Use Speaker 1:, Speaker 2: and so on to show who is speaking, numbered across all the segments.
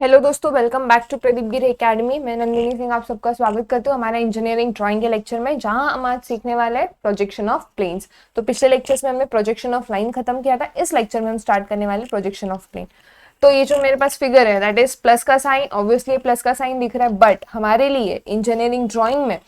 Speaker 1: Hello दोस्तों, welcome back to Pradeep Giri academy. मैं नंदिनी सिंह आप सबका स्वागत करती हूँ हमारे इंजीनियरिंग ड्राइंग के लेक्चर में, जहां हम आज सीखने वाले हैं प्रोजेक्शन ऑफ प्लेन्स। तो पिछले लेक्चर्स में हमने प्रोजेक्शन ऑफ लाइन खत्म किया था। इस लेक्चर में हम स्टार्ट करने वाले प्रोजेक्शन ऑफ प्लेन। तो ये जो मेरे पास फिगर है दैट इज प्लस का साइन, ऑब्वियसली प्लस का साइन दिख रहा है, बट हमारे लिए इंजीनियरिंग ड्राइंग में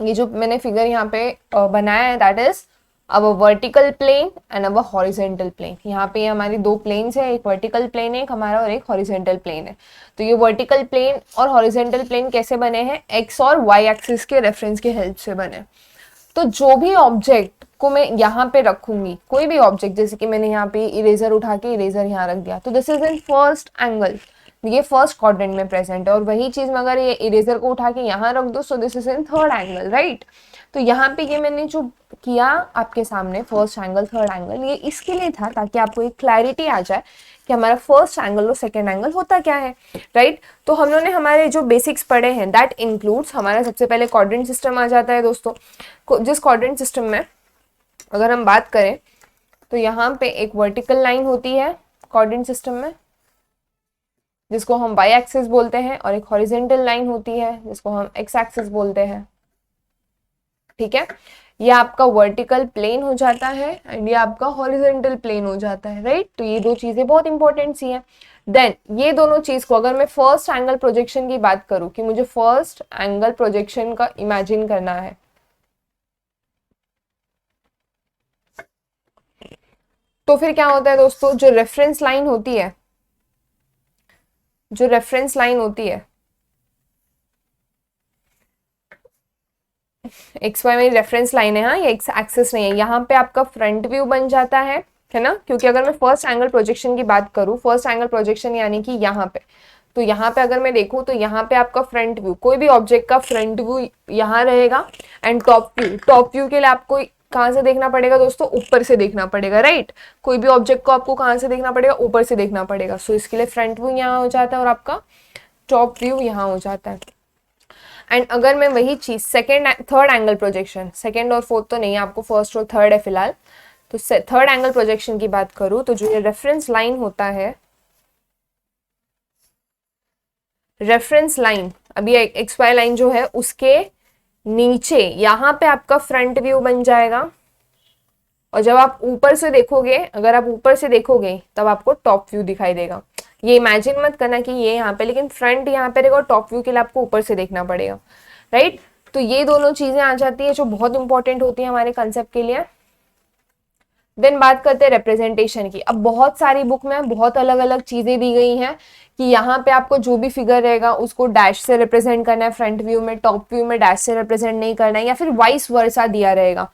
Speaker 1: ये जो मैंने फिगर यहाँ पे बनाया है दैट इज अब वर्टिकल प्लेन एंड अब हॉरिजेंटल प्लेन। यहाँ पे हमारी दो प्लेन्स है, एक वर्टिकल प्लेन है एक हमारा और एक हॉरिजेंटल प्लेन है। तो ये वर्टिकल प्लेन और हॉरिजेंटल प्लेन कैसे बने हैं? एक्स और वाई एक्सिस के रेफरेंस की हेल्प से बने। तो जो भी ऑब्जेक्ट को मैं यहाँ पे रखूंगी, कोई भी ऑब्जेक्ट, जैसे कि मैंने यहाँ पे इरेजर उठा के इरेजर यहाँ रख दिया, तो this is in first angle, ये फर्स्ट क्वाड्रेंट में प्रेजेंट है। और वही चीज मैं अगर ये इरेजर को उठा के यहाँ रख दो, so this is in third angle, right. तो यहाँ पे ये मैंने जो किया आपके सामने फर्स्ट एंगल थर्ड एंगल, ये इसके लिए था ताकि आपको एक क्लैरिटी आ जाए कि हमारा फर्स्ट एंगल और सेकेंड एंगल होता क्या है, राइट। तो हम लोगों ने हमारे जो बेसिक्स पढ़े हैं दैट इंक्लूड्स, हमारा सबसे पहले क्वाड्रेंट सिस्टम आ जाता है दोस्तों। जिस क्वाड्रेंट सिस्टम में अगर हम बात करें तो यहाँ पे एक वर्टिकल लाइन होती है क्वाड्रेंट सिस्टम में, जिसको हम वाई एक्सिस बोलते हैं, और एक हॉरिजेंटल लाइन होती है जिसको हम एक्स एक्सिस बोलते हैं, ठीक है। ये आपका वर्टिकल प्लेन हो जाता है एंड ये आपका हॉरिजेंटल प्लेन हो जाता है, राइट। तो ये दो चीजें बहुत इंपॉर्टेंट सी हैं। देन ये दोनों चीज को अगर मैं फर्स्ट एंगल प्रोजेक्शन की बात करूं कि मुझे फर्स्ट एंगल प्रोजेक्शन का इमेजिन करना है, तो फिर क्या होता है दोस्तों, जो रेफरेंस लाइन होती है, जो रेफरेंस लाइन होती है एक्स वाई मेरी रेफरेंस लाइन है, हाँ, ये एक्स एक्सिस नहीं है। यहाँ पे आपका फ्रंट व्यू बन जाता है ना, क्योंकि अगर मैं फर्स्ट एंगल प्रोजेक्शन की बात करूँ, फर्स्ट एंगल प्रोजेक्शन यानी कि यहाँ पे, तो यहाँ पे अगर मैं देखूँ तो यहाँ पे आपका फ्रंट व्यू, कोई भी ऑब्जेक्ट का फ्रंट व्यू यहाँ रहेगा। एंड टॉप व्यू के लिए आपको कहाँ से देखना पड़ेगा दोस्तों? ऊपर से देखना पड़ेगा, राइट। कोई भी ऑब्जेक्ट को आपको कहाँ से देखना पड़ेगा? ऊपर से देखना पड़ेगा। सो इसके लिए फ्रंट व्यू यहाँ हो जाता है और आपका टॉप व्यू यहाँ हो जाता है। एंड अगर मैं वही चीज second third angle projection, second और फोर्थ तो नहीं, आपको फर्स्ट और थर्ड है फिलहाल, तो थर्ड एंगल प्रोजेक्शन की बात करूं तो जो ये रेफरेंस लाइन होता है, रेफरेंस लाइन अभी एक्स वाई लाइन जो है उसके नीचे यहाँ पे आपका फ्रंट व्यू बन जाएगा। और जब आप ऊपर से देखोगे, अगर आप ऊपर से देखोगे तब आपको टॉप व्यू दिखाई देगा। ये इमेजिन मत करना कि ये यहाँ पे, लेकिन फ्रंट यहाँ पे रहेगा और टॉप व्यू के लिए आपको ऊपर से देखना पड़ेगा, राइट। तो ये दोनों चीजें आ जाती है जो बहुत इंपॉर्टेंट होती है हमारे कंसेप्ट के लिए। देन बात करते हैं रिप्रेजेंटेशन की। अब बहुत सारी बुक में बहुत अलग अलग चीजें दी गई हैं कि यहाँ पे आपको जो भी फिगर रहेगा उसको डैश से रिप्रेजेंट करना है फ्रंट व्यू में, टॉप व्यू में डैश से रिप्रेजेंट नहीं करना है, या फिर वाइस वर्सा दिया रहेगा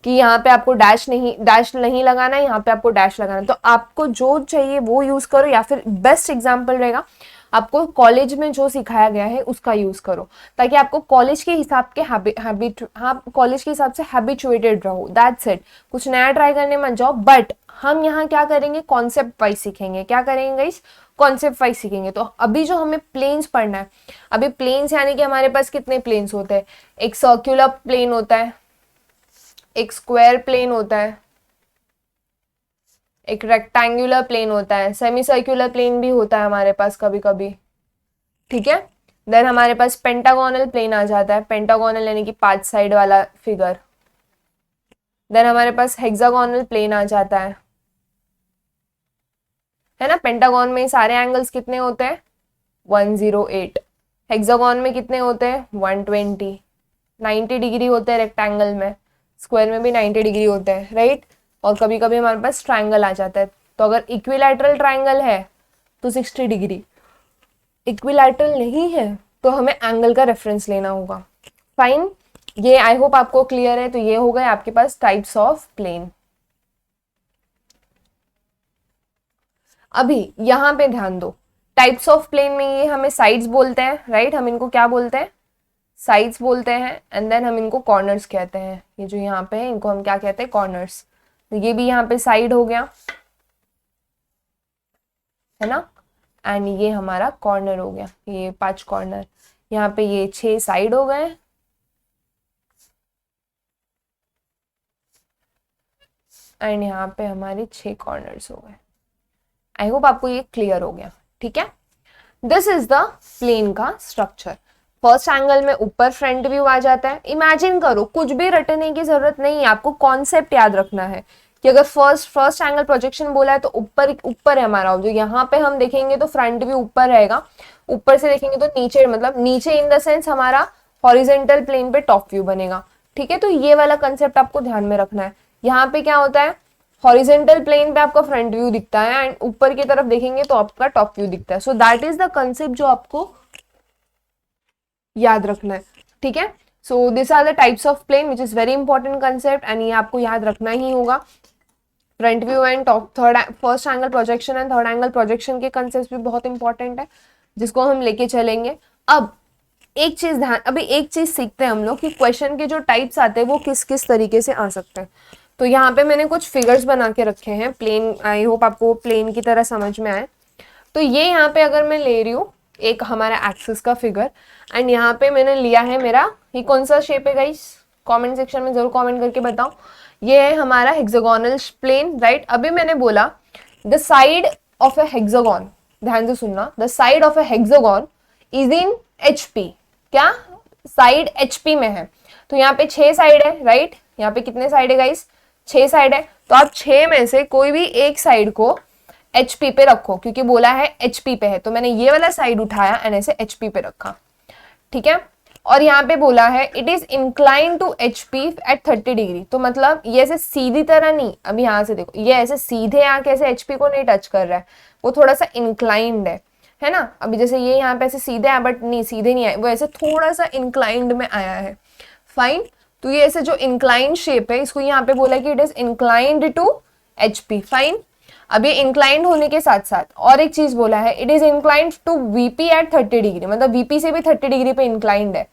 Speaker 1: कि यहाँ पे आपको डैश नहीं लगाना है, यहाँ पे आपको डैश लगाना है। तो आपको जो चाहिए वो यूज करो, या फिर बेस्ट एग्जाम्पल रहेगा आपको कॉलेज में जो सिखाया गया है उसका यूज करो, ताकि आपको कॉलेज के हिसाब के कॉलेज के हिसाब से हैबिचुएटेड रहो, दैट्स इट। कुछ नया ट्राई करने मत जाओ। बट हम यहाँ क्या करेंगे? कॉन्सेप्ट वाइज सीखेंगे। क्या करेंगे गाइस? कॉन्सेप्ट वाइज सीखेंगे। तो अभी जो हमें प्लेन्स पढ़ना है, अभी प्लेन्स यानी कि हमारे पास कितने प्लेन्स होते हैं? एक सर्क्युलर प्लेन होता है, एक स्क्वायर प्लेन होता है, एक रेक्टेंगुलर प्लेन होता है, सेमी सर्कुलर प्लेन भी होता है हमारे पास कभी कभी, ठीक है। देन हमारे पास पेंटागोनल प्लेन आ जाता है, पेंटागोनल यानी कि 5 साइड वाला फिगर। देन हमारे पास हेक्सागोनल प्लेन आ जाता है ना। पेंटागोन में सारे एंगल्स कितने होते हैं? 108। हेक्सागोन में कितने होते हैं? 120। 90 डिग्री होते हैं रेक्टेंगल में, स्क्वायर में भी 90 डिग्री होते हैं, राइट। और कभी कभी हमारे पास ट्राइंगल आ जाता है। तो अगर इक्विलैटरल ट्राइंगल है तो 60 डिग्री, इक्विलैटरल नहीं है तो हमें एंगल का रेफरेंस लेना होगा। फाइन, ये आई होप आपको क्लियर है। तो ये हो गए आपके पास टाइप्स ऑफ प्लेन। अभी यहाँ पे ध्यान दो, टाइप्स ऑफ प्लेन में ये हमें साइड्स बोलते हैं, राइट। हम इनको क्या बोलते हैं? साइड्स बोलते हैं। एंड देन हम इनको कॉर्नर्स कहते हैं। ये जो यहाँ पे है इनको हम क्या कहते हैं? कॉर्नर्स। तो ये भी यहाँ पे साइड हो गया, है ना। एंड ये हमारा कॉर्नर हो गया, ये 5 कॉर्नर। यहाँ पे ये 6 साइड हो गए, एंड यहाँ पे हमारे 6 कॉर्नर्स हो गए। आई होप आपको ये क्लियर हो गया, ठीक है। दिस इज द प्लेन का स्ट्रक्चर। फर्स्ट एंगल में ऊपर फ्रंट व्यू आ जाता है। इमेजिन करो, कुछ भी रटने की जरूरत नहीं है, आपको कॉन्सेप्ट याद रखना है कि अगर फर्स्ट एंगल प्रोजेक्शन बोला है तो ऊपर ऊपर है हमारा ऑब्जेक्ट। यहाँ पे हम देखेंगे तो फ्रंट व्यू ऊपर रहेगा, ऊपर से देखेंगे तो नीचे, मतलब नीचे इन द सेंस हमारा हॉरिजेंटल प्लेन पे टॉप व्यू बनेगा। ठीक है, तो ये वाला कंसेप्ट आपको ध्यान में रखना है। यहाँ पे क्या होता है, हॉरिजेंटल प्लेन पे आपका फ्रंट व्यू दिखता है एंड ऊपर की तरफ देखेंगे तो आपका टॉप व्यू दिखता है। So that is the concept जो आपको याद रखना है। ठीक है, so this are the types of plane which is very important concept and ये आपको याद रखना ही होगा। Front view and top first angle projection and third angle projection के कंसेप्ट भी बहुत इंपॉर्टेंट है जिसको हम लेके चलेंगे। अब एक चीज सीखते हैं हम लोग कि क्वेश्चन के जो टाइप्स आते हैं वो किस किस तरीके से आ सकते हैं। तो यहाँ पे मैंने कुछ फिगर्स बना के रखे हैं प्लेन, आई होप आपको प्लेन की तरह समझ में आए। तो ये यहाँ पे अगर मैं ले रही हूँ एक हमारा एक्सिस का फिगर एंड यहाँ पे मैंने लिया है मेरा, ये कौन सा शेप है गाइस, कमेंट सेक्शन में जरूर कमेंट करके बताओ। ये है हमारा हेक्सागोनल प्लेन, राइट। अभी मैंने बोला the side of A hexagon, ध्यान से सुनना, the side of A hexagon is in HP। क्या साइड HP में है, तो यहाँ पे 6 साइड है, राइट। यहाँ पे कितने साइड है गाइस, 6 साइड है। तो आप 6 में से कोई भी एक साइड को HP पे रखो, क्योंकि बोला है HP पे है, तो मैंने ये वाला साइड उठाया एंड ऐसे HP पे रखा। ठीक है, और यहाँ पे बोला है it is incline to HP at 30 degree. तो मतलब ये ऐसे सीधी तरह नहीं, अभी यहाँ से देखो ये ऐसे सीधे आके ऐसे HP को नहीं टच कर रहा है, वो थोड़ा सा इंक्लाइंड है ना। अभी जैसे ये यहाँ पे ऐसे सीधे है बट नहीं सीधे नहीं आए, वो ऐसे थोड़ा सा इंक्लाइंड में आया है। फाइन, तो ये ऐसे जो इंक्लाइंड शेप है इसको यहाँ पे बोला कि it is inclined to HP। Fine, अब ये इंक्लाइंड होने के साथ साथ और एक चीज बोला है, it is inclined to VP at 30 degree, मतलब VP से भी 30 डिग्री पे इंक्लाइंड है।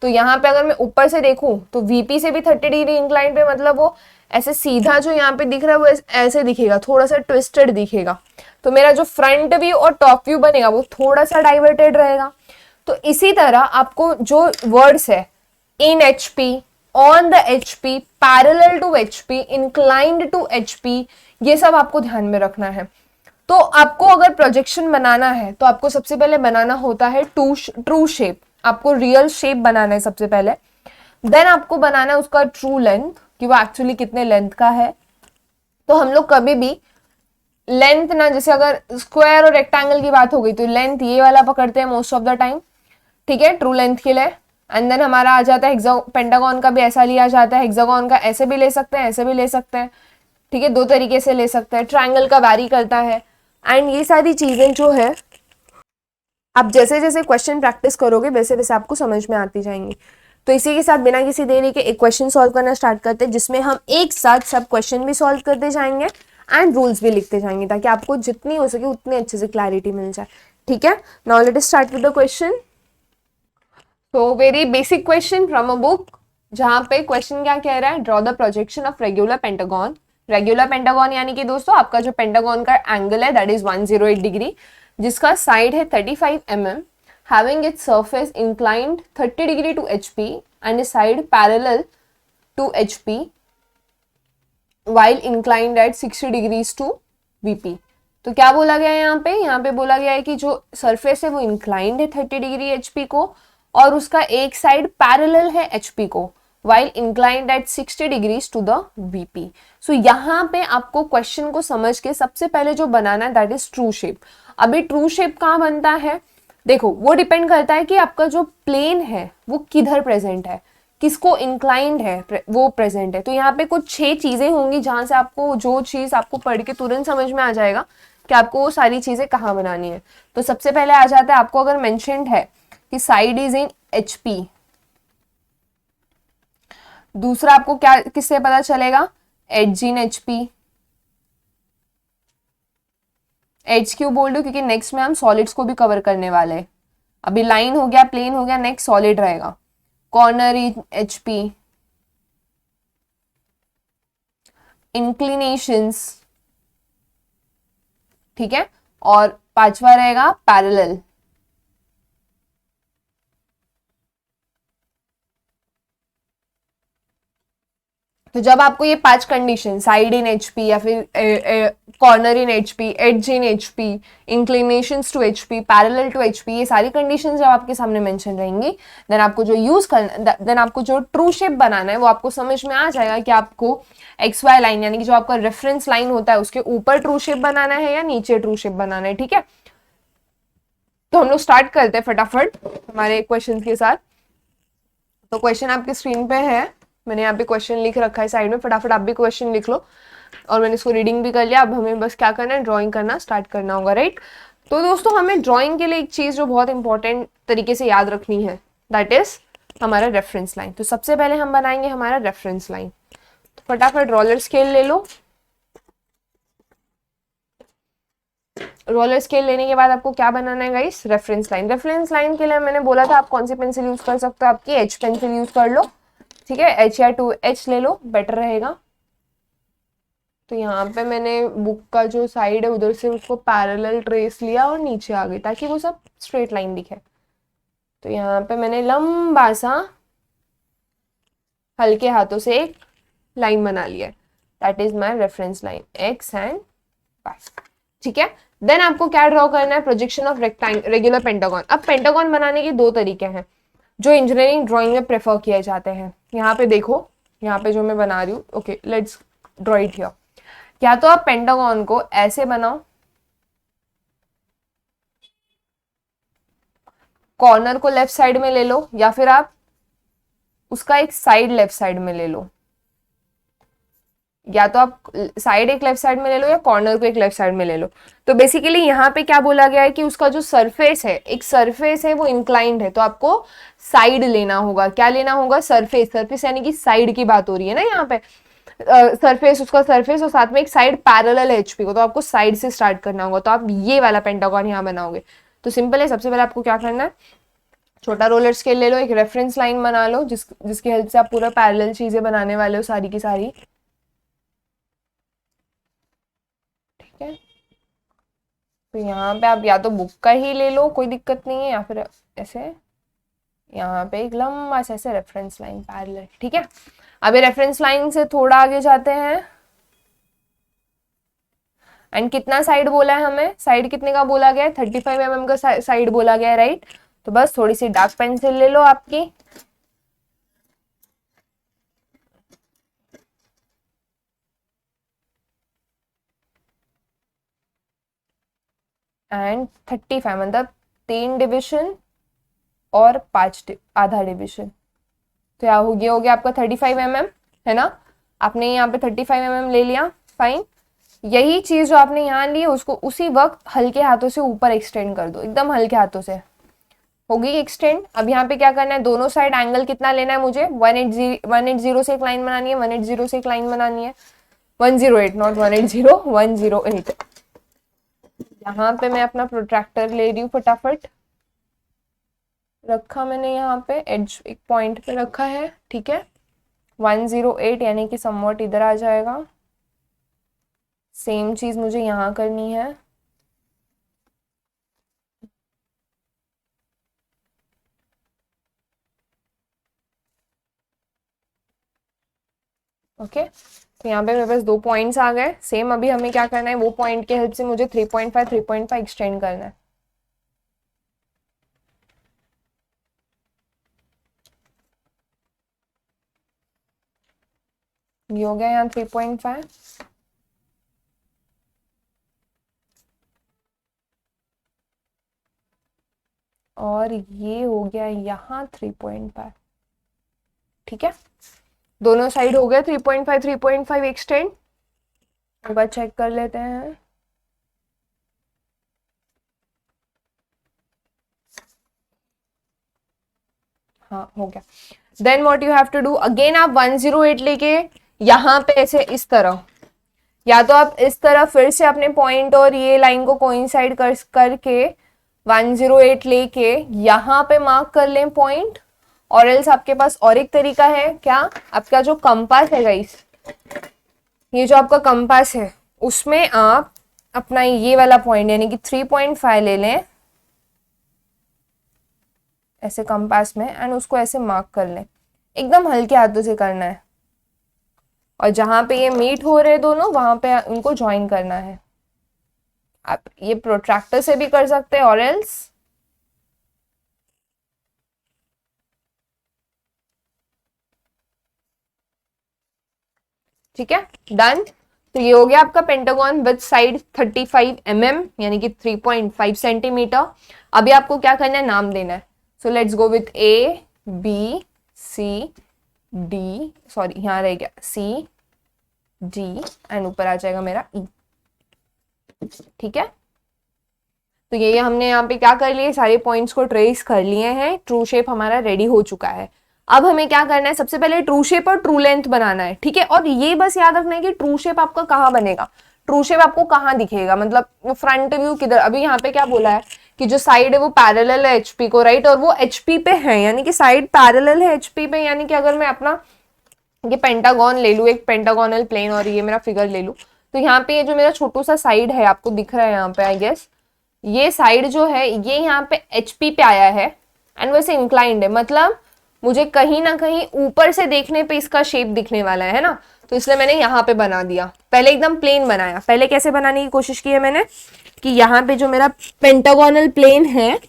Speaker 1: तो यहाँ पे अगर मैं ऊपर से देखूं तो VP से भी 30 डिग्री इंक्लाइंड पे, मतलब वो ऐसे सीधा जो यहाँ पे दिख रहा है वो ऐसे दिखेगा, थोड़ा सा ट्विस्टेड दिखेगा। तो मेरा जो फ्रंट व्यू और टॉप व्यू बनेगा वो थोड़ा सा डाइवर्टेड रहेगा। तो इसी तरह आपको जो वर्ड्स है in HP, on the HP, parallel to HP, inclined to HP, ये सब आपको ध्यान में रखना है। तो आपको अगर प्रोजेक्शन बनाना है तो आपको सबसे पहले बनाना होता है ट्रू शेप, आपको रियल शेप बनाना है सबसे पहले। देन आपको बनाना है उसका ट्रू लेंथ, कि वो एक्चुअली कितने लेंथ का है। तो हम लोग कभी भी लेंथ ना, जैसे अगर स्क्वायर और रेक्टेंगल की बात हो गई तो लेंथ ये वाला पकड़ते हैं मोस्ट ऑफ द टाइम, ठीक है, ट्रू लेंथ के लिए। एंड देन हमारा आ जाता है पेंटागन का भी ऐसा लिया जाता है, हेक्सागोन का ऐसे भी ले सकते हैं, ऐसे भी ले सकते हैं, ठीक है, 2 तरीके से ले सकते हैं। ट्रायंगल का वैरी करता है। एंड ये सारी चीजें जो है आप जैसे जैसे क्वेश्चन प्रैक्टिस करोगे वैसे वैसे आपको समझ में आती जाएंगी। तो इसी के साथ बिना किसी देरी के एक क्वेश्चन सॉल्व करना स्टार्ट करते हैं, जिसमें हम एक साथ सब क्वेश्चन भी सॉल्व करते जाएंगे एंड रूल्स भी लिखते जाएंगे, ताकि आपको जितनी हो सके उतनी अच्छे से क्लैरिटी मिल जाए। ठीक है, now let us start with the question. तो very basic question from a book, जहां पे क्वेश्चन क्या कह रहा है, draw the projection of regular pentagon. Regular pentagon यानी कि दोस्तों आपका जो पेंटागन का एंगल है दैट इज 108 डिग्री, जिसका साइड है 35 mm, having its surface inclined 30 degree to HP and a side parallel to HP while inclined at 60 degrees to VP। तो क्या बोला गया है यहाँ पे बोला गया है कि जो सरफेस है वो इंक्लाइंड है 30 डिग्री HP को, और उसका एक साइड पैरेलल है HP को, while inclined at 60 degrees to the VP। सो यहाँ पे आपको क्वेश्चन को समझ के सबसे पहले जो बनाना है दैट इज ट्रू शेप। अभी ट्रू शेप कहाँ बनता है, देखो वो डिपेंड करता है कि आपका जो प्लेन है वो किधर प्रेजेंट है, किसको इंक्लाइंड है वो प्रेजेंट है। तो यहाँ पे कुछ 6 चीजें होंगी जहां से आपको जो चीज आपको पढ़ के तुरंत समझ में आ जाएगा कि आपको वो सारी चीजें कहाँ बनानी है। तो सबसे पहले आ जाता है, आपको अगर मेंशन्ड है कि साइड इज इन HP, दूसरा आपको क्या किससे पता चलेगा, एज इन HP। एज क्यों बोल रही हूँ, क्योंकि नेक्स्ट में हम सॉलिड्स को भी कवर करने वाले हैं। अभी लाइन हो गया, प्लेन हो गया, नेक्स्ट सॉलिड रहेगा। कॉर्नर इन HP, इंक्लिनेशंस, ठीक है, और 5वां रहेगा पैरेलल। तो जब आपको ये 5 कंडीशन, साइड इन एचपी या फिर corner in HP, edge in HP, inclinations to HP, parallel to HP, ये सारी कंडीशन जब आपके सामने मेंशन रहेंगी, देन आपको जो यूज करना, देन आपको जो ट्रू शेप बनाना है वो आपको समझ में आ जाएगा कि आपको एक्स वाई लाइन यानी कि जो आपका रेफरेंस लाइन होता है उसके ऊपर ट्रू शेप बनाना है या नीचे ट्रू शेप बनाना है। ठीक है, तो हम लोग स्टार्ट करते हैं फटाफट हमारे क्वेश्चन के साथ। तो क्वेश्चन आपकी स्क्रीन पे है, मैंने यहाँ पे क्वेश्चन लिख रखा है साइड में, फटाफट आप भी क्वेश्चन लिख लो। और मैंने इसको रीडिंग भी कर लिया, अब हमें बस क्या करना है, ड्राइंग करना स्टार्ट करना होगा, राइट। तो दोस्तों हमें ड्राइंग के लिए एक चीज जो बहुत इंपॉर्टेंट तरीके से याद रखनी है, दैट इज हमारा रेफरेंस लाइन। तो सबसे पहले हम बनाएंगे हमारा रेफरेंस लाइन। तो फटाफट रोलर स्केल ले लो। रोलर स्केल लेने के बाद आपको क्या बनाना है guys, reference line. Reference line के लिए मैंने बोला था आप कौन सी पेंसिल यूज कर सकते हो, आपकी एच पेंसिल यूज कर लो। ठीक है, एच या 2H ले लो, बेटर रहेगा। तो यहाँ पे मैंने बुक का जो साइड है उधर से उसको पैरेलल ट्रेस लिया और नीचे आ गई ताकि वो सब स्ट्रेट लाइन दिखे। तो यहाँ पे मैंने लंबा सा हल्के हाथों से एक लाइन बना लिया है, that is my reference line X and Y. ठीक है, देन आपको क्या ड्रॉ करना है, प्रोजेक्शन ऑफ रेगुलर पेंटागन। अब पेंटागन बनाने के 2 तरीके हैं जो इंजीनियरिंग ड्राइंग में प्रेफर किए जाते हैं। यहाँ पे देखो, यहाँ पे जो मैं बना रही हूँ, okay let's draw it here. या तो आप पेंटागन को ऐसे बनाओ, कॉर्नर को लेफ्ट साइड में ले लो, या फिर आप उसका एक साइड लेफ्ट साइड में ले लो। या तो आप साइड एक लेफ्ट साइड में ले लो या कॉर्नर को एक लेफ्ट साइड में ले लो। तो बेसिकली यहाँ पे क्या बोला गया है कि उसका जो सरफेस है, एक सरफेस है वो इंक्लाइंड है, तो आपको साइड लेना होगा। क्या लेना होगा, सरफेस। सरफेस यानी कि साइड की बात हो रही है ना यहाँ पे, सरफेस, उसका सरफेस और साथ में एक साइड पैरेलल है एचपी को, तो आपको साइड से स्टार्ट करना होगा। तो आप ये वाला पेंटागन यहाँ बनाओगे। तो सिंपल है, सबसे पहले आपको क्या करना है, छोटा रोलर स्केल ले लो, एक रेफरेंस लाइन बना लो जिसकी हेल्प से आप पूरा पैरेलल चीजें बनाने वाले हो सारी की सारी। ठीक है, तो यहाँ पे आप या तो बुक का ही ले लो, कोई दिक्कत नहीं है, या फिर ऐसे यहाँ पे एक लंबा सा ऐसे रेफरेंस लाइन पैरेलल। ठीक है, अब ये रेफरेंस लाइन से थोड़ा आगे जाते हैं एंड कितना साइड बोला है हमें, साइड कितने का बोला गया है, 35 mm का साइड बोला गया है, राइट। तो बस थोड़ी सी डार्क पेंसिल ले लो आपकी, एंड 35 मतलब 3 डिविजन और 5 आधा डिविजन। तो क्या हो गया आपका 35 mm, है ना। आपने यहाँ पे 35 mm ले लिया, फाइन। यही चीज जो आपने यहाँ ली है उसको उसी वक्त हल्के हाथों से ऊपर एक्सटेंड कर दो, एकदम हल्के हाथों से होगी एक्सटेंड। अब यहाँ पे क्या करना है, दोनों साइड एंगल कितना लेना है मुझे, 180 से एक लाइन बनानी है, 180 से एक लाइन बनानी है, 108 नॉट 180, 108। यहाँ पे मैं अपना प्रोट्रैक्टर ले रही हूँ, फटाफट रखा मैंने यहाँ पे एज एक पॉइंट पे रखा है। ठीक है, 108 यानी कि समवॉट इधर आ जाएगा। सेम चीज मुझे यहाँ करनी है। ओके, तो यहाँ पे मेरे पास 2 पॉइंट्स आ गए। सेम अभी हमें क्या करना है, वो पॉइंट के हेल्प से मुझे 3.5 एक्सटेंड करना है। ये हो गया यहाँ 3.5, और ये हो गया यहाँ 3.5। ठीक है, दोनों साइड हो गया 3.5 एक्सटेंड। एक बार चेक कर लेते हैं। हाँ हो गया। Then what you have to do, again आप 108 लेके यहाँ पे ऐसे इस तरह, या तो आप इस तरह फिर से अपने पॉइंट और ये लाइन को कोइंसाइड करके 108 लेके यहाँ पे मार्क कर लें पॉइंट, और एल्स आपके पास और एक तरीका है, क्या, आपका जो कंपास है गाइस, ये जो आपका कंपास है उसमें आप अपना ये वाला पॉइंट यानी कि 3.5 ले लें ऐसे कंपास में, एंड उसको ऐसे मार्क कर लें। एकदम हल्के हाथों से करना है, और जहां पे ये मीट हो रहे दोनों वहां पे उनको ज्वाइन करना है। आप ये प्रोट्रैक्टर से भी कर सकते हैं और एल्स ठीक है, डन। तो ये हो गया आपका पेंटागन विद साइड 35 mm यानी कि 3.5 सेंटीमीटर। अभी आपको क्या करना है, नाम देना है। So let's go with A B C D, sorry यहाँ रह गया सी डी एंड ऊपर आ जाएगा मेरा ई। ठीक है, तो ये हमने यहाँ पे क्या कर लिए, सारे पॉइंट्स को ट्रेस कर लिए हैं। ट्रू शेप हमारा रेडी हो चुका है। अब हमें क्या करना है, सबसे पहले ट्रू शेप और ट्रू लेंथ बनाना है। ठीक है, और ये बस याद रखना है कि ट्रू शेप आपका कहाँ बनेगा, ट्रू शेप आपको कहाँ दिखेगा, मतलब वो फ्रंट व्यू किधर। अभी यहाँ पे क्या बोला है कि जो साइड है वो पैरेलल है एचपी को, राइट, और वो एचपी पे है, यानी कि साइड पैरेलल है एचपी पे। यानी कि अगर मैं अपना ये पेंटागन ले लूँ, एक पेंटागोनल प्लेन, और ये मेरा फिगर ले लूँ, तो यहाँ पे ये जो मेरा छोटू सा साइड है आपको दिख रहा है यहाँ पे, आई गेस ये साइड जो है ये यहाँ पे एचपी पे आया है एंड वैसे इंक्लाइंड है, मतलब मुझे कहीं ना कहीं ऊपर से देखने पे इसका शेप दिखने वाला है ना, तो इसलिए मैंने यहाँ पे बना दिया। पहले एकदम प्लेन बनाया। पहले कैसे बनाने की कोशिश की है मैंने कि यहाँ पे जो मेरा पेंटागोनल प्लेन है,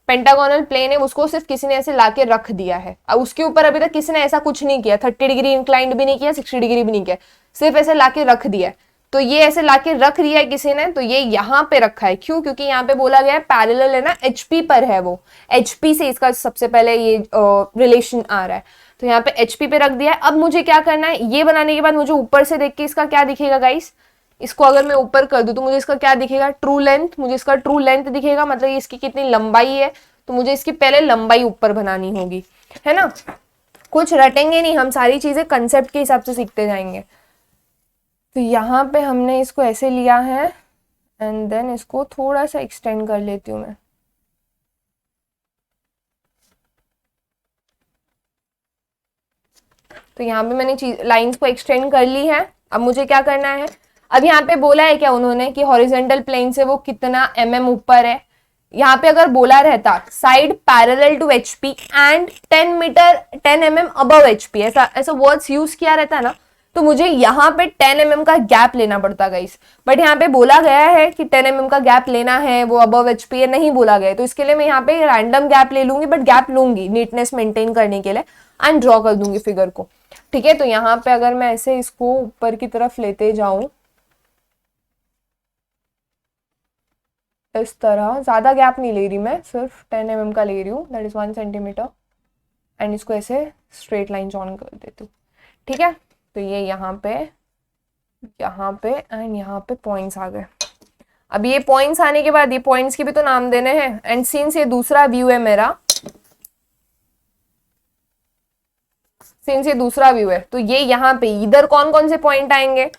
Speaker 1: पेंटागोनल प्लेन है, उसको सिर्फ किसी ने ऐसे लाके रख दिया है। अब उसके ऊपर अभी तक किसी ने ऐसा कुछ नहीं किया, 30 डिग्री इंक्लाइंड भी नहीं किया, 60 डिग्री भी नहीं किया, सिर्फ ऐसे लाके रख दिया है। तो ये ऐसे लाके रख दिया है किसी ने, तो ये यहाँ पे रखा है। क्यों? क्योंकि यहाँ पे बोला गया है पैरेलल है ना, एचपी पर है, वो एचपी से इसका सबसे पहले ये रिलेशन आ रहा है, तो यहाँ पे एचपी पे रख दिया है। अब मुझे क्या करना है, ये बनाने के बाद मुझे ऊपर से देख के इसका क्या दिखेगा गाइस, इसको अगर मैं ऊपर कर दूं तो मुझे इसका क्या दिखेगा, ट्रू लेंथ। मुझे इसका ट्रू लेंथ दिखेगा, मतलब इसकी कितनी लंबाई है, तो मुझे इसकी पहले लंबाई ऊपर बनानी होगी, है ना। कुछ रटेंगे नहीं हम, सारी चीजें कंसेप्ट के हिसाब से सीखते जाएंगे। तो यहाँ पे हमने इसको ऐसे लिया है एंड देन इसको थोड़ा सा एक्सटेंड कर लेती हूँ मैं। तो यहाँ पे मैंने लाइंस को एक्सटेंड कर ली है। अब मुझे क्या करना है, अब यहाँ पे बोला है क्या उन्होंने कि हॉरिजॉन्टल प्लेन से वो कितना mm ऊपर है। यहाँ पे अगर बोला रहता side parallel to HP and 10 mm above HP, ऐसा वर्ड्स यूज किया रहता है ना, तो मुझे यहाँ पे 10 mm का गैप लेना पड़ता गाइस। बट यहाँ पे बोला गया है कि 10 mm का गैप लेना है, वो अबव एचपी है, नहीं बोला गया है। तो इसके लिए मैं यहाँ पे रैंडम गैप ले लूंगी, बट गैप लूंगी नीटनेस मेंटेन करने के लिए एंड ड्रॉ कर दूंगी फिगर को। ठीक है, तो यहाँ पे अगर मैं ऐसे इसको ऊपर की तरफ लेते जाऊं इस तरह, ज्यादा गैप नहीं ले रही मैं, सिर्फ 10 mm का ले रही हूँ, दैट इज 1 सेंटीमीटर, एंड इसको ऐसे स्ट्रेट लाइन जॉइन कर देती हूँ। ठीक है, तो ये यहाँ पे एंड यहाँ पे पॉइंट्स आ गए। अब ये पॉइंट्स आने के बाद ये पॉइंट्स के भी तो नाम देने हैं, एंड सिंस ये दूसरा व्यू है मेरा, सिंस ये दूसरा व्यू है, तो ये यहाँ पे इधर कौन कौन से पॉइंट आएंगे।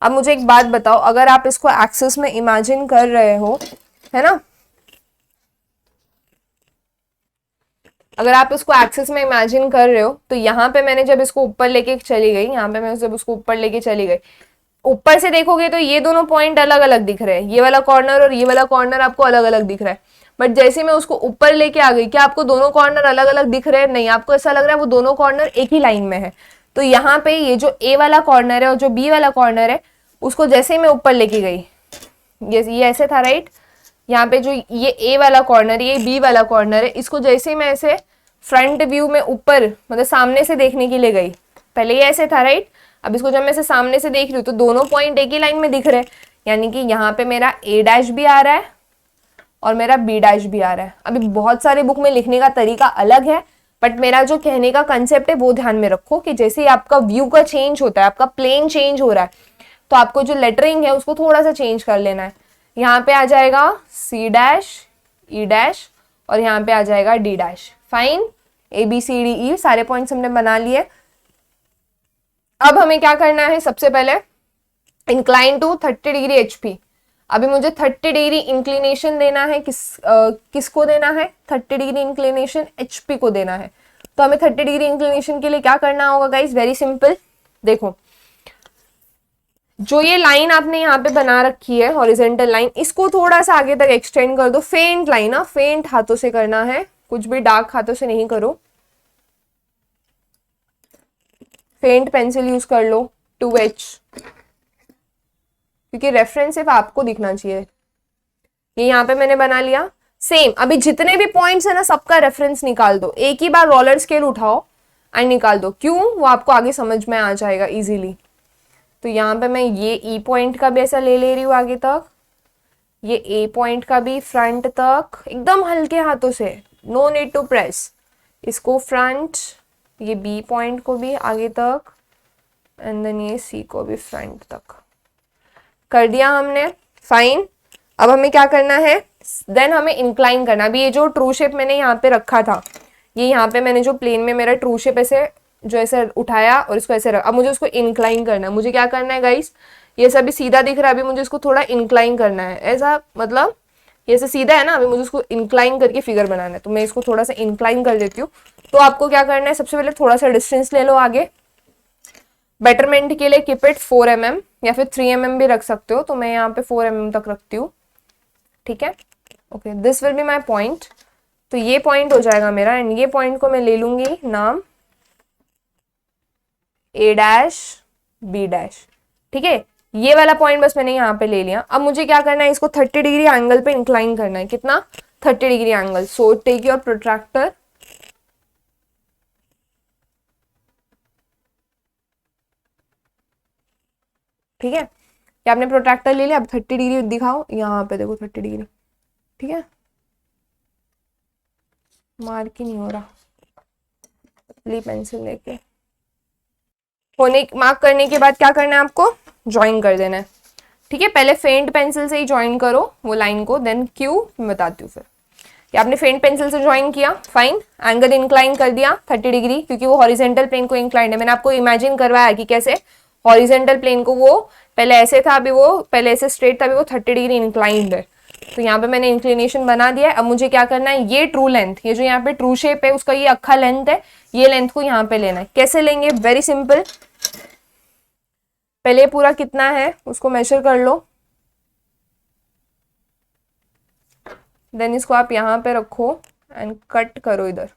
Speaker 1: अब मुझे एक बात बताओ, अगर आप इसको एक्सिस में इमेजिन कर रहे हो, है ना, अगर आप इसको एक्सिस में इमेजिन कर रहे हो, तो यहाँ पे मैंने जब इसको ऊपर लेके चली गई, यहाँ पे मैं जब उसको ऊपर लेके चली गई, ऊपर से देखोगे तो ये दोनों पॉइंट अलग अलग दिख रहे हैं, ये वाला कॉर्नर और ये वाला कॉर्नर आपको अलग अलग दिख रहा है। बट जैसे मैं उसको ऊपर लेके आ गई, क्या आपको दोनों कॉर्नर अलग अलग दिख रहे हैं? नहीं, आपको ऐसा लग रहा है वो दोनों कॉर्नर एक ही लाइन में है। तो यहाँ पे ये जो ए वाला कॉर्नर है और जो बी वाला कॉर्नर है, उसको जैसे ही मैं ऊपर लेके गई, ये ऐसे था, राइट, यहाँ पे जो ये ए वाला कॉर्नर, ये बी वाला कॉर्नर है, इसको जैसे मैं ऐसे फ्रंट व्यू में ऊपर, मतलब सामने से देखने के लिए गई, पहले ये ऐसे था, राइट, अब इसको जब मैं ऐसे सामने से देख रही हूँ तो दोनों पॉइंट एक ही लाइन में दिख रहे हैं, यानी कि यहाँ पे मेरा ए डैश भी आ रहा है और मेरा बी डैश भी आ रहा है। अभी बहुत सारे बुक में लिखने का तरीका अलग है, बट मेरा जो कहने का कंसेप्ट है वो ध्यान में रखो कि जैसे ही आपका व्यू का चेंज होता है, आपका प्लेन चेंज हो रहा है, तो आपको जो लेटरिंग है उसको थोड़ा सा चेंज कर लेना है। यहाँ पे आ जाएगा सी डैश, ई डैश, और यहाँ पे आ जाएगा D dash. Fine, A B C D E सारे पॉइंट्स हमने बना लिए। अब हमें क्या करना है, सबसे पहले इंक्लाइन टू 30 डिग्री एचपी। अभी मुझे 30 डिग्री इंक्लिनेशन देना है, किसको देना है, 30 डिग्री इंक्लिनेशन एचपी को देना है। तो हमें 30 डिग्री इंक्लिनेशन के लिए क्या करना होगा गाइस, वेरी सिंपल। देखो, जो ये लाइन आपने यहाँ पे बना रखी है हॉरिजॉन्टल लाइन, इसको थोड़ा सा आगे तक एक्सटेंड कर दो। फेंट लाइन, ना फेंट हाथों से करना है, कुछ भी डार्क हाथों से नहीं करो, फेंट पेंसिल यूज कर लो। 2h, क्योंकि रेफरेंस सिर्फ आपको दिखना चाहिए। ये यहाँ पे मैंने बना लिया। सेम अभी जितने भी पॉइंट्स है ना सबका रेफरेंस निकाल दो, एक ही बार रोलर स्केल उठाओ एंड निकाल दो। क्यों? वो आपको आगे समझ में आ जाएगा इजीली। तो यहाँ पे मैं ये ई पॉइंट का भी ऐसा ले रही हूँ आगे तक, ये ए पॉइंट का भी फ्रंट तक, एकदम हल्के हाथों से, नो नीड टू प्रेस। इसको फ्रंट, ये बी पॉइंट को भी आगे तक, एंड देन ये सी को भी फ्रंट तक कर दिया हमने। फाइन। अब हमें क्या करना है, देन हमें इंक्लाइन करना। अभी ये जो ट्रू शेप मैंने यहाँ पे रखा था, ये यहाँ पे मैंने जो प्लेन में मेरा ट्रू शेप ऐसे जो ऐसे उठाया और इसको ऐसे रखा, अब मुझे उसको इंक्लाइन करना है। मुझे क्या करना है गाइस, ये सभी सीधा दिख रहा है, अभी मुझे इसको थोड़ा इंक्लाइन करना है। ऐसा मतलब ये ऐसे सीधा है ना, अभी मुझे उसको इंक्लाइन करके फिगर बनाना है, तो मैं इसको थोड़ा सा इंक्लाइन कर देती हूँ। तो आपको क्या करना है, सबसे पहले थोड़ा सा डिस्टेंस ले लो आगे। बेटरमेंट के लिए कीप इट 4 mm या फिर 3 mm भी रख सकते हो, तो मैं यहाँ पे 4 mm तक रखती हूँ। ठीक है, okay, this will be my point. तो ये पॉइंट हो जाएगा मेरा, एंड ये पॉइंट को मैं ले लूंगी नाम A डैश B डैश। ठीक है, ये वाला पॉइंट बस मैंने यहाँ पे ले लिया। अब मुझे क्या करना है, इसको 30 डिग्री एंगल पे इंक्लाइन करना है। कितना? 30 degree angle. So take your protractor, ठीक है, ये आपने प्रोट्रैक्टर ले लिया। अब 30 डिग्री दिखाओ, यहाँ पे देखो 30 डिग्री। ठीक है, मार्क ही नहीं हो रहा, ली पेंसिल लेके। होने मार्क करने के बाद क्या करना है आपको, ज्वाइन कर देना है। ठीक है, पहले फेंट पेंसिल से ही ज्वाइन करो वो लाइन को, देन क्यों मैं बताती हूँ फिर। ये आपने फेंट पेंसिल से ज्वाइन किया, फाइन। एंगल इंक्लाइन कर दिया 30 डिग्री, क्योंकि वो हॉरिजेंटल प्लेन को इंक्लाइन है। मैंने आपको इमेजिन करवाया कि कैसे हॉरिजेंटल प्लेन को, वो पहले ऐसे था, अभी वो पहले ऐसे स्ट्रेट था, अभी वो 30 डिग्री इंक्लाइंड है। तो यहाँ पे मैंने इंक्लिनेशन बना दिया है। अब मुझे क्या करना है, ये ट्रू लेंथ, ये जो यहाँ पे ट्रू शेप है उसका ये अक्खा लेंथ है, ये लेंथ को यहाँ पे लेना है। कैसे लेंगे, वेरी सिंपल। पहले पूरा कितना है उसको मेजर कर लो, देन इसको आप यहाँ पे रखो एंड कट करो इधर।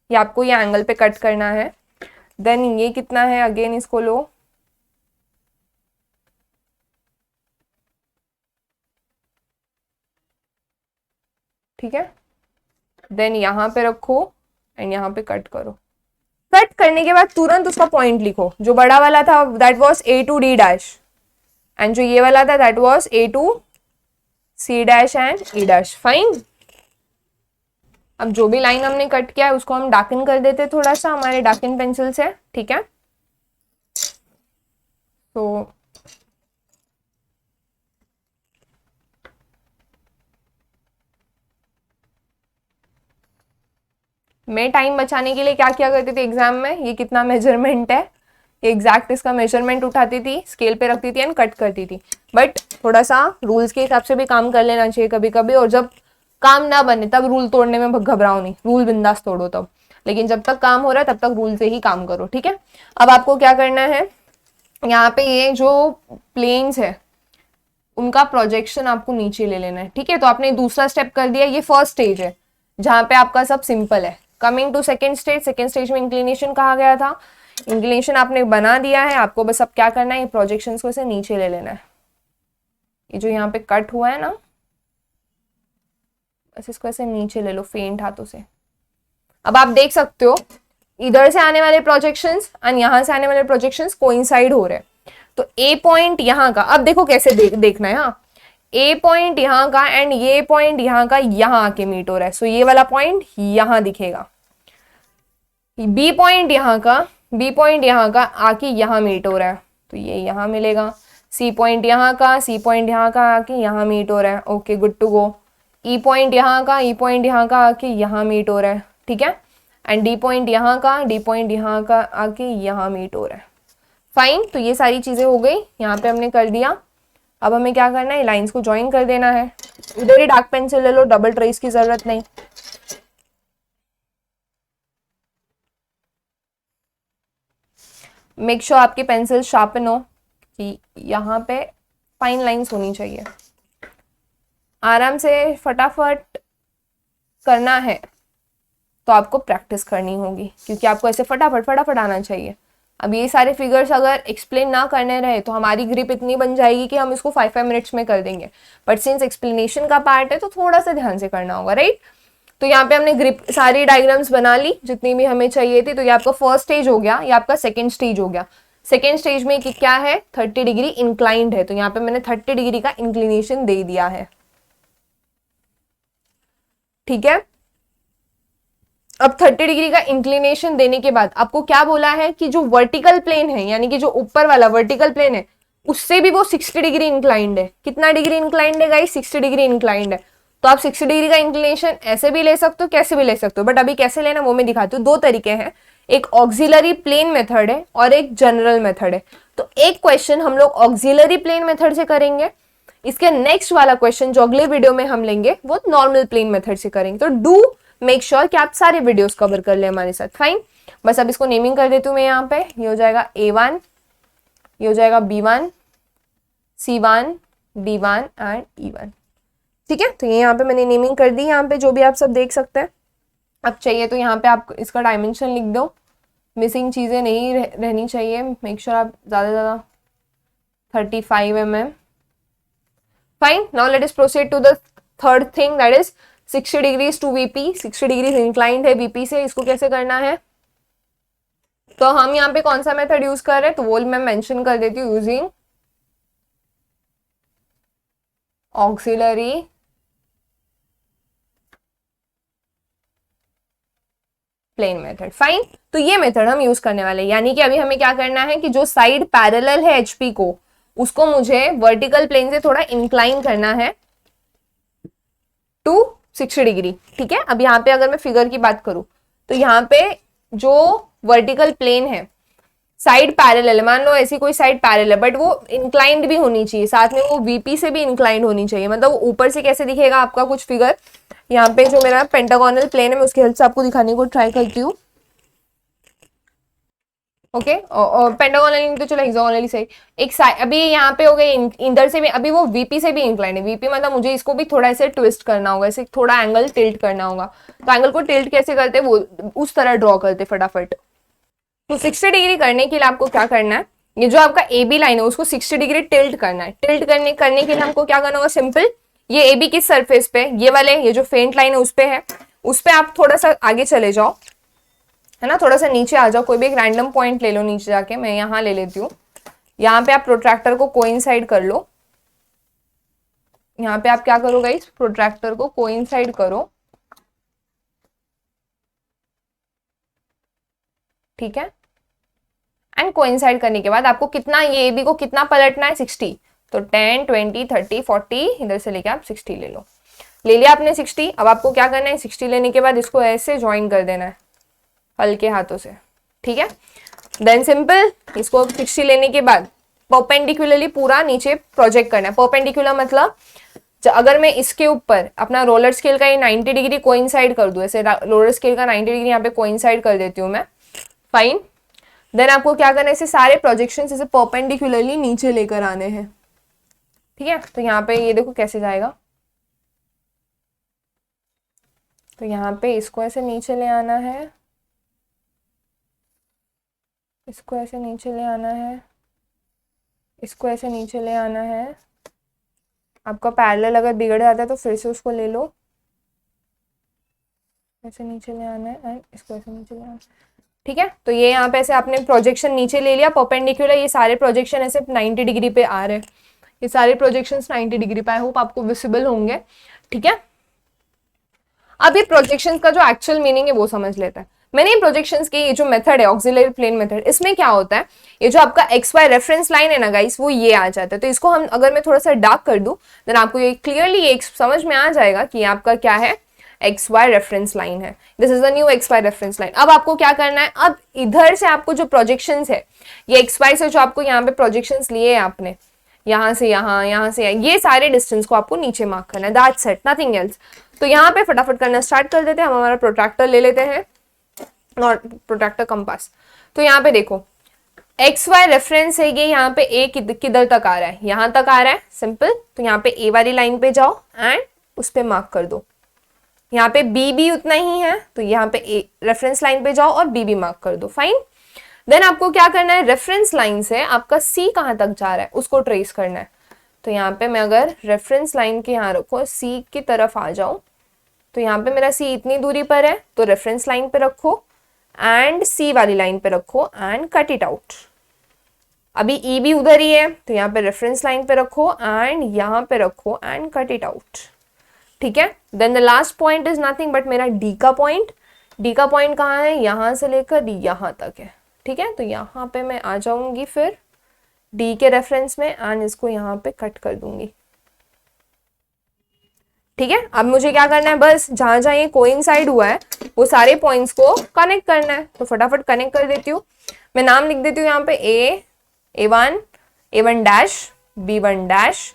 Speaker 1: ये आपको ये एंगल पे कट करना है। देन ये कितना है, अगेन इसको लो, ठीक है, देन यहाँ पे रखो एंड यहाँ पे कट करो। कट करने के बाद तुरंत उसका पॉइंट लिखो। जो बड़ा वाला था that was A to D dash, and जो ये वाला था that was A to C dash and E dash. Fine. अब जो भी लाइन हमने कट किया है उसको हम डार्कन कर देते थोड़ा सा हमारे डार्कन पेंसिल से। ठीक है, तो मैं टाइम बचाने के लिए क्या किया करती थी एग्जाम में, ये कितना मेजरमेंट है, एग्जैक्ट इसका मेजरमेंट उठाती थी, स्केल पे रखती थी एंड कट करती थी। बट थोड़ा सा रूल्स के हिसाब से भी काम कर लेना चाहिए कभी कभी, और जब काम ना बने तब रूल तोड़ने में घबराओ नहीं, रूल बिंदास तोड़ो तब। लेकिन जब तक काम हो रहा है तब तक रूल से ही काम करो। ठीक है, अब आपको क्या करना है, यहाँ पे ये जो प्लेन्स है उनका प्रोजेक्शन आपको नीचे ले लेना है। ठीक है, तो आपने दूसरा स्टेप कर दिया, ये फर्स्ट स्टेज है जहां पे आपका सब सिंपल है। Coming to second stage, second stage में इंक्लिनेशन कहा गया था, इंक्लिनेशन आपने बना दिया है। आपको बस अब क्या करना है, ये प्रोजेक्शन को ऐसे नीचे ले लेना है। ये जो यहाँ पे कट हुआ है ना, बस इसको ऐसे नीचे ले लो फेंट हाथों से। अब आप देख सकते हो इधर से आने वाले प्रोजेक्शंस और यहाँ से आने वाले प्रोजेक्शंस कोइंसाइड हो रहे हैं। तो ए पॉइंट यहाँ का, अब देखो कैसे देखना है। हाँ, ए पॉइंट यहाँ का एंड ये पॉइंट यहाँ का यहाँ आके मीट हो रहा है। सो ये वाला पॉइंट यहाँ दिखेगा। बी पॉइंट यहाँ का, बी पॉइंट यहाँ का आके यहाँ मीट हो रहा है, तो ये यहाँ मिलेगा। सी पॉइंट यहाँ का, सी पॉइंट यहाँ का आके यहाँ मीट हो रहा है। Okay, good to go. E point यहाँ का, ई पॉइंट यहाँ का आके यहाँ मीट हो रहा है। ठीक है, एंड डी पॉइंट यहाँ का, डी पॉइंट यहाँ का आके यहाँ मीट हो रहा है। फाइन, तो ये सारी चीजें हो गई, यहाँ पे हमने कर दिया। अब हमें क्या करना है, लाइंस को ज्वाइन कर देना है। इधर ही डार्क पेंसिल ले लो, डबल ट्रेस की जरूरत नहीं। मेक श्योर आपकी पेंसिल शार्पन हो, कि यहाँ पे फाइन लाइंस होनी चाहिए। आराम से फटाफट करना है तो आपको प्रैक्टिस करनी होगी, क्योंकि आपको ऐसे फटाफट फटाफट आना चाहिए। अब ये सारे फिगर्स अगर एक्सप्लेन ना करने रहे तो हमारी ग्रिप इतनी बन जाएगी कि हम इसको 5 मिनट्स में कर देंगे, बट सिंस एक्सप्लेनेशन का पार्ट है तो थोड़ा सा ध्यान से करना होगा, राइट। तो यहाँ पे हमने ग्रिप सारी डायग्राम्स बना ली जितनी भी हमें चाहिए थी। तो ये आपका फर्स्ट स्टेज हो गया, ये आपका सेकेंड स्टेज हो गया। सेकेंड स्टेज में कि क्या है, 30 डिग्री इंक्लाइंड है, तो यहाँ पे मैंने 30 डिग्री का इंक्लिनेशन दे दिया है, ठीक है। अब 30 डिग्री का इंक्लिनेशन देने के बाद आपको क्या बोला है कि जो वर्टिकल प्लेन है, यानी कि जो ऊपर वाला वर्टिकल प्लेन है, उससे भी वो 60 डिग्री इंक्लाइंड है। कितना डिग्री इंक्लाइंड है गाइस, 60 डिग्री इंक्लाइंड है। तो आप 60 डिग्री का इंक्लिनेशन ऐसे भी ले सकते हो, कैसे भी ले सकते हो, बट अभी कैसे लेना वो मैं दिखाती हूँ। दो तरीके हैं, एक ऑक्सिलरी प्लेन मेथड है और एक जनरल मेथड है। तो एक क्वेश्चन हम लोग ऑक्सिलरी प्लेन मेथड से करेंगे, इसके नेक्स्ट वाला क्वेश्चन जो अगले वीडियो में हम लेंगे वो नॉर्मल प्लेन मेथड से करेंगे। तो डू मेक श्योर कि आप सारे वीडियोस कवर कर ले हमारे साथ, फाइन। बस अब इसको नेमिंग कर देती हूँ मैं यहाँ पे, ये हो जाएगा A1, ये हो जाएगा B1, C1, D1 and E1, ठीक है। तो ये यहाँ पे मैंने नेमिंग कर दी, यहाँ पे जो भी आप सब देख सकते हैं। अब चाहिए तो यहाँ पे आप इसका डायमेंशन लिख दो, मिसिंग चीजें नहीं रहनी चाहिए, मेक श्योर आप ज्यादा से ज्यादा 35 mm, fine. Now let us proceed to the third thing, that is 60 degrees to VP। 60 degrees inclined है VP से, इसको कैसे करना है। तो हम यहाँ पे कौन सा मेथड यूज कर रहे हैं, तो वो मैं मेंशन कर देती हूँ, using auxiliary plane method, fine. तो ये मेथड हम यूज करने वाले हैं, यानी कि अभी हमें क्या करना है कि जो साइड पैरेलल है HP को, उसको मुझे वर्टिकल प्लेन से थोड़ा इंक्लाइन करना है टू 60 डिग्री, ठीक है। अब यहाँ पे अगर मैं फिगर की बात करूं तो यहाँ पे जो वर्टिकल प्लेन है साइड पैरेलल है, मान लो ऐसी कोई साइड पैरेलल है, बट वो इंक्लाइंड भी होनी चाहिए, साथ में वो VP से भी इंक्लाइंड होनी चाहिए। मतलब ऊपर से कैसे दिखेगा आपका कुछ फिगर, यहाँ पे जो मेरा पेंटागोनल प्लेन है मैं उसकी हेल्प से आपको दिखाने को ट्राई करती हूँ, ओके। और पेंटागोनल तो चलो हेक्सागोनल ही सही। एक साइड अभी यहाँ पे हो गई, इधर से भी अभी वो VP से भी इंक्लाइंड है। VP मतलब मुझे इसको भी थोड़ा ऐसे ट्विस्ट करना होगा, ऐसे थोड़ा एंगल टिल्ट करना होगा। तो एंगल को टिल्ट कैसे करते वो उस तरह ड्रॉ करते फटाफट। तो 60 डिग्री करने के लिए आपको क्या करना है, ये जो आपका AB लाइन है उसको 60 डिग्री टिल्ट करना है। टिल्ट करने के लिए हमको क्या करना होगा, सिंपल, ये AB किस सरफेस पे, ये वाले, ये जो फेंट लाइन है उस पे है, उस पे आप थोड़ा सा आगे चले जाओ, है ना, थोड़ा सा नीचे आ जाओ, कोई भी एक रैंडम पॉइंट ले लो नीचे जाके, मैं यहाँ ले लेती हूँ। यहाँ पे आप प्रोट्रैक्टर को कोइंसाइड कर लो, यहाँ पे आप क्या करो गाइस, प्रोट्रैक्टर को कोइंसाइड करो, ठीक है। एंड कोइंसाइड करने के बाद आपको कितना, ये AB को कितना पलटना है, 60। तो 10, 20, 30, 40, इधर से लेके आप 60 ले लो। ले लिया आपने 60। अब आपको क्या करना है, 60 लेने के बाद इसको ऐसे ज्वाइन कर देना है हल्के हाथों से, ठीक है। देन सिंपल, इसको 60 लेने के बाद परपेंडिकुलरली पूरा नीचे प्रोजेक्ट करना है। परपेंडिकुलर मतलब अगर मैं इसके ऊपर अपना रोलर स्केल का ये 90 डिग्री कोइंसाइड कर दूं, ऐसे रोलर स्केल का 90 डिग्री यहाँ पे कोइंसाइड कर देती हूँ मैं, फाइन। देन आपको क्या करना है, इसे सारे प्रोजेक्शन इसे परपेंडिकुलरली नीचे लेकर आने हैं, ठीक है। तो यहाँ पे ये देखो कैसे जाएगा, तो यहाँ पे इसको ऐसे नीचे ले आना है, इसको ऐसे नीचे ले आना है, इसको ऐसे नीचे ले आना है। आपका पैरेलल अगर बिगड़ जाता है तो फिर से उसको ले लो, ऐसे नीचे ले आना है एंड इसको ऐसे नीचे ले आना है, ठीक है। तो ये यहाँ पे ऐसे आपने प्रोजेक्शन नीचे ले लिया परपेंडिकुलर, ये सारे प्रोजेक्शन ऐसे 90 डिग्री पे आ रहे हैं, ये सारे प्रोजेक्शंस 90 डिग्री पे, आई होप आपको विजिबल होंगे, ठीक है। अब ये प्रोजेक्शंस का जो एक्चुअल मीनिंग है वो समझ लेते हैं। मैंने प्रोजेक्शंस की ये जो मेथड है ऑक्सिलरी प्लेन मेथड, इसमें क्या होता है, ये जो आपका XY रेफरेंस लाइन है ना गाइस, वो ये आ जाता है। तो इसको हम अगर मैं थोड़ा सा डार्क कर दूं देन आपको ये क्लियरली ये समझ में आ जाएगा कि आपका क्या है, XY रेफरेंस लाइन है। This is the new XY reference line. अब आपको क्या करना है, अब इधर से आपको जो प्रोजेक्शंस है, ये XY से जो आपको यहाँ पे प्रोजेक्शंस लिए हैं आपने, यहाँ से यहाँ, यहाँ से यहाँ, ये सारे डिस्टेंस को आपको नीचे मार्क करना है, दैट्स इट, नथिंग एल्स। तो यहाँ पे फटाफट करना स्टार्ट कर देते हैं। हम हमारा प्रोट्रैक्टर ले लेते हैं और प्रोट्रैक्टर कंपास। तो यहाँ पे देखो XY रेफरेंस है ये, यहाँ पे A किधर तक आ रहा है, यहाँ तक आ रहा है, सिंपल। तो यहाँ पे A वाली लाइन पे जाओ एंड उस पे मार्क कर दो। यहाँ पे B भी उतना ही है, तो यहाँ पे A रेफरेंस लाइन पे जाओ और B भी मार्क कर दो, फाइन। देन आपको क्या करना है, रेफरेंस लाइन से आपका सी कहाँ तक जा रहा है उसको ट्रेस करना है। तो यहाँ पे मैं अगर रेफरेंस लाइन के यहाँ रखो, सी की तरफ आ जाऊं, तो यहाँ पे मेरा सी इतनी दूरी पर है, तो रेफरेंस लाइन पे रखो एंड सी वाली लाइन पे रखो एंड कट इट आउट। अभी ई भी उधर ही है, तो यहाँ पे रेफरेंस लाइन पे रखो एंड यहाँ पे रखो एंड कट इट आउट। ठीक है, then the last point is nothing but मेरा डी का पॉइंट। डी का पॉइंट कहाँ है, यहाँ से लेकर यहाँ तक है। ठीक है, तो यहाँ पे मैं आ जाऊंगी फिर डी के रेफरेंस में एंड इसको यहाँ पे कट कर दूंगी। ठीक है, अब मुझे क्या करना है, बस जहां जहां ये कोइंसाइड हुआ है वो सारे पॉइंट्स को कनेक्ट करना है। तो फटाफट कनेक्ट कर देती हूँ। मैं नाम लिख देती हूँ यहाँ पे A1 A1 dash B1 dash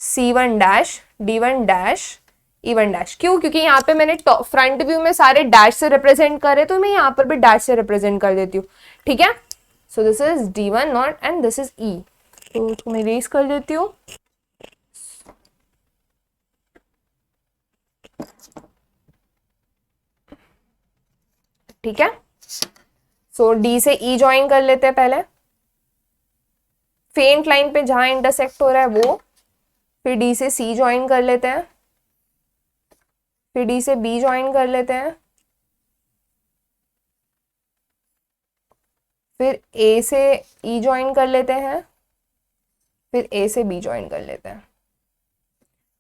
Speaker 1: C1 dash D1 dash E1 dash. क्यों, क्योंकि यहाँ पे मैंने फ्रंट व्यू में सारे डैश से रिप्रेजेंट करे, तो मैं यहाँ पर भी डैश से रिप्रेजेंट कर देती हूँ। ठीक है, so this is D1 not and this is E। तो उसको मैं इरेज कर देती हूँ। ठीक है, सो डी से ई ज्वाइन कर लेते हैं पहले, फेंट लाइन पे जहां इंटरसेक्ट हो रहा है वो, फिर डी से सी ज्वाइन कर लेते हैं, फिर डी से बी ज्वाइन कर लेते हैं, फिर ए से ई ज्वाइन कर लेते हैं, फिर ए से बी ज्वाइन कर लेते हैं।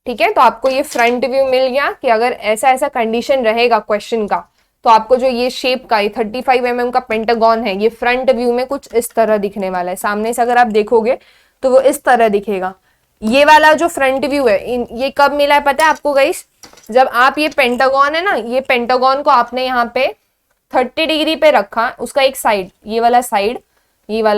Speaker 1: ठीक है, तो आपको ये फ्रंट व्यू मिल गया कि अगर ऐसा ऐसा कंडीशन रहेगा क्वेश्चन का, तो आपको जो ये शेप का, ये 35 mm का पेंटागन है, ये फ्रंट व्यू में कुछ इस तरह दिखने वाला है। सामने से अगर आप देखोगे तो वो इस तरह दिखेगा। ये वाला जो फ्रंट व्यू है, ये कब मिला है पता है आपको गाइस, जब आप ये पेंटागन है ना, ये पेंटागन को आपने यहाँ पे 30 डिग्री पे रखा, उसका एक साइड, ये वाला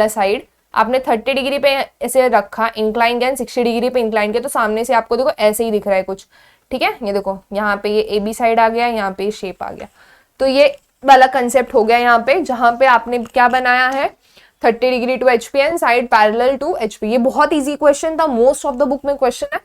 Speaker 1: साइड आपने 30 डिग्री पे ऐसे रखा, इंक्लाइन किया, 60 डिग्री पे इंक्लाइन किया, तो सामने से आपको देखो ऐसे ही दिख रहा है कुछ। ठीक है, ये देखो यहाँ पे ये ए बी साइड आ गया, यहाँ पे शेप आ गया। तो ये वाला कंसेप्ट हो गया यहाँ पे, जहां पे आपने क्या बनाया है, 30 degree to HP and side parallel to HP. ये बहुत इजी क्वेश्चन था, मोस्ट ऑफ द बुक में क्वेश्चन है,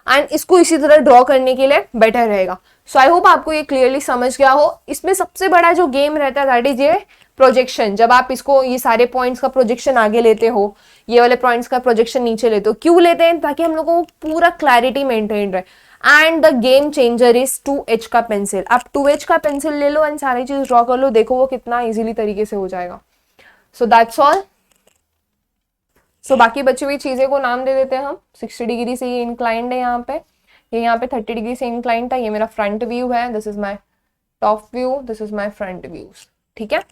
Speaker 1: एंड इसको इसी तरह ड्रॉ करने के लिए बेटर रहेगा। सो आई होप आपको ये क्लियरली समझ गया हो। इसमें सबसे बड़ा जो गेम रहता है दैट इज ये प्रोजेक्शन। जब आप इसको, ये सारे पॉइंट्स का प्रोजेक्शन आगे लेते हो, ये वाले पॉइंट्स का प्रोजेक्शन नीचे लेते हो, क्यों लेते हैं, ताकि हम लोग को पूरा क्लैरिटी मेंटेन रहे। And the game changer is 2H का पेंसिल। आप 2H का पेंसिल ले लो एंड सारी चीज ड्रॉ कर लो, देखो वो कितना इजीली तरीके से हो जाएगा। So that's all. सो बाकी बची हुई चीजें को नाम दे देते हैं हम। 60 डिग्री से ये इंक्लाइंड है यहाँ पे, ये यहाँ पे 30 डिग्री से इंक्लाइंड था, ये मेरा फ्रंट व्यू है, this is my top view, this is my front view. ठीक है,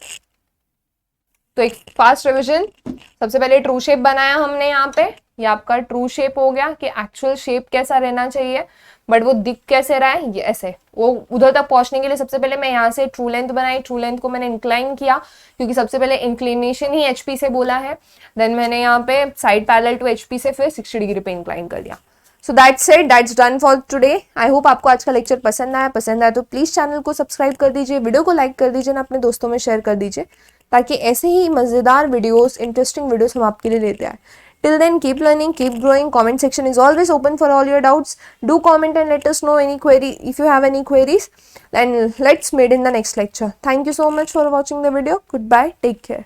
Speaker 1: तो एक फास्ट रिविजन। सबसे पहले ट्रू शेप बनाया हमने यहाँ पे, ये आपका ट्रू शेप हो गया कि एक्चुअल शेप कैसा रहना चाहिए, बट वो दिख कैसे रहा है, ये ऐसे। वो उधर तक पहुंचने के लिए सबसे पहले मैं यहाँ से ट्रू लेंथ बनाई, ट्रू लेंथ को मैंने इंक्लाइन किया, क्योंकि सबसे पहले इंक्लिनेशन ही एचपी से बोला है। देन मैंने यहाँ पे साइड पैरेलल टू एचपी से फिर 60 डिग्री पे इंक्लाइन कर दिया। So that's it, that's done for today. I hope आपको आज का लेक्चर पसंद आया तो प्लीज चैनल को सब्सक्राइब कर दीजिए, वीडियो को लाइक कर दीजिए, अपने दोस्तों में शेयर कर दीजिए, ताकि ऐसे ही मजेदार वीडियोस, इंटरेस्टिंग वीडियोस हम आपके लिए लेते आए। Till then, keep learning, keep growing. Comment section is always open for all your doubts. Do comment and let us know any query if you have any queries. And let's meet in the next lecture. Thank you so much for watching the video. Goodbye. Take care.